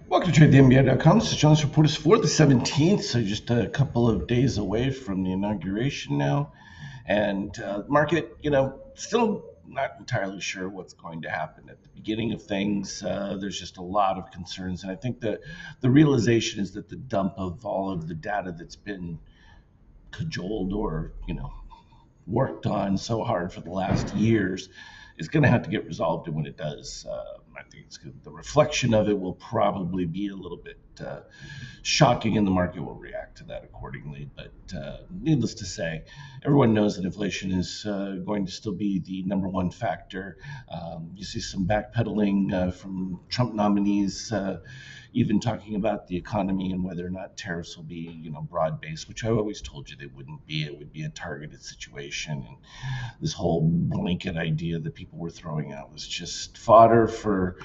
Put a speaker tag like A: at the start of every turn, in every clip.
A: Welcome to TradeTheNBA.com. This is John's Report is for the 17th, so just a couple of days away from the inauguration now. And market, still not entirely sure what's going to happen at the beginning of things. There's just a lot of concerns, and I think that the realization is that the dump of all of the data that's been cajoled or worked on so hard for the last years is going to have to get resolved. And when it does, I think the reflection of it will probably be a little bit shocking, and the market will react to that accordingly. But needless to say, everyone knows that inflation is going to still be the number one factor. You see some backpedaling from Trump nominees, even talking about the economy and whether or not tariffs will be, broad-based, which I always told you they wouldn't be. It would be a targeted situation, and this whole blanket idea that people were throwing out was just fodder for,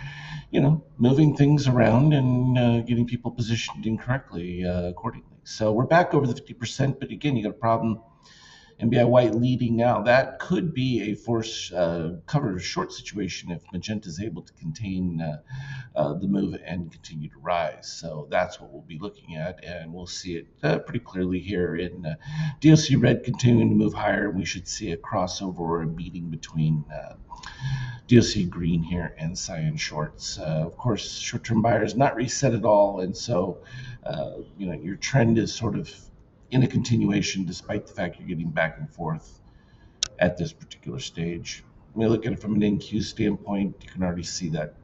A: moving things around and getting people positioned incorrectly accordingly. So we're back over the 50%, but again, you got a problem. NBI White leading now. That could be a force cover short situation if Magenta is able to contain the move and continue to rise. So that's what we'll be looking at, and we'll see it pretty clearly here in DOC Red continuing to move higher. We should see a crossover or a meeting between DOC Green here and Cyan Shorts. Of course, short-term buyers not reset at all, and so your trend is sort of in a continuation, despite the fact you're getting back and forth at this particular stage. When you look at it from an NQ standpoint, you can already see that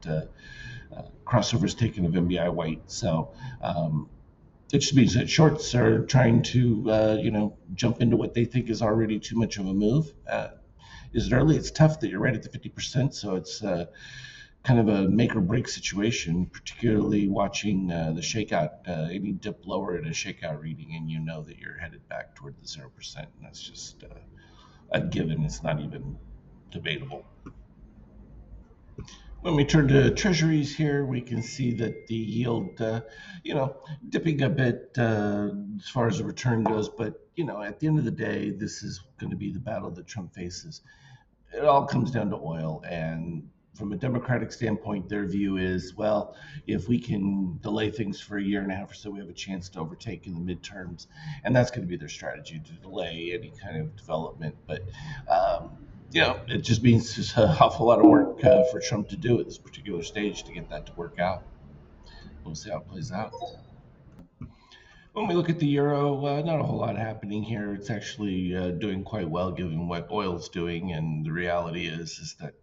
A: crossover is taken of NBI White. So it just means that shorts are trying to, jump into what they think is already too much of a move. Is it early? It's tough that you're right at the 50%, so it's kind of a make or break situation, particularly watching the shakeout. Any dip lower at a shakeout reading, and you know that you're headed back toward the 0%. And that's just a given. It's not even debatable. When we turn to treasuries here, we can see that the yield, dipping a bit as far as the return goes. But, at the end of the day, this is going to be the battle that Trump faces. It all comes down to oil. And from a Democratic standpoint, their view is, well, if we can delay things for a year and a half or so, we have a chance to overtake in the midterms. And that's going to be their strategy, to delay any kind of development. But, it just means there's an awful lot of work for Trump to do at this particular stage to get that to work out. We'll see how it plays out. When we look at the euro, not a whole lot happening here. It's actually doing quite well given what oil's doing, and the reality is that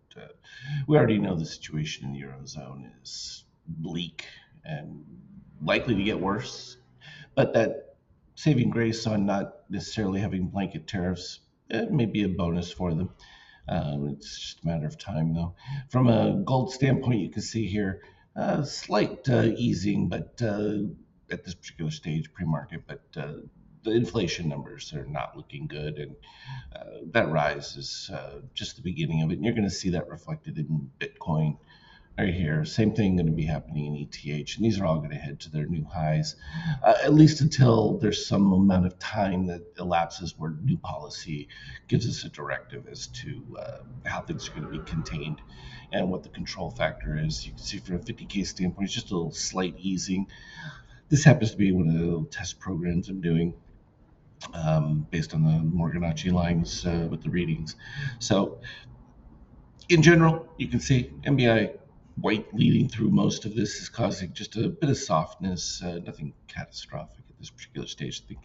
A: we already know the situation in the eurozone is bleak and likely to get worse. But that saving grace on not necessarily having blanket tariffs may be a bonus for them. It's just a matter of time, though. From a gold standpoint, you can see here slight easing, but at this particular stage, pre-market, but the inflation numbers are not looking good, and that rise is just the beginning of it. And you're going to see that reflected in Bitcoin right here. Same thing going to be happening in ETH, and these are all going to head to their new highs, at least until there's some amount of time that elapses where new policy gives us a directive as to how things are going to be contained and what the control factor is. You can see from a 50K standpoint, it's just a little slight easing. This happens to be one of the little test programs I'm doing based on the Morganacci lines with the readings. So in general, you can see NBI White leading through most of this is causing just a bit of softness, nothing catastrophic at this particular stage. I think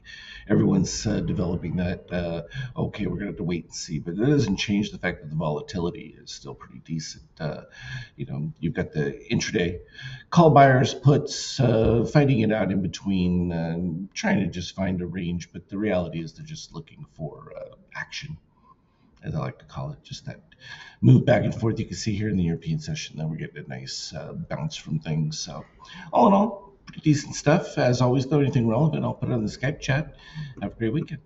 A: everyone's developing that, okay, we're going to have to wait and see. But it doesn't change the fact that the volatility is still pretty decent. You've got the intraday call buyers, puts, fighting it out in between, trying to just find a range. But the reality is they're just looking for action, as I like to call it, just that move back and forth. You can see here in the European session that we're getting a nice bounce from things. So all in all, pretty decent stuff. As always, though, anything relevant, I'll put it on the Skype chat. Have a great weekend.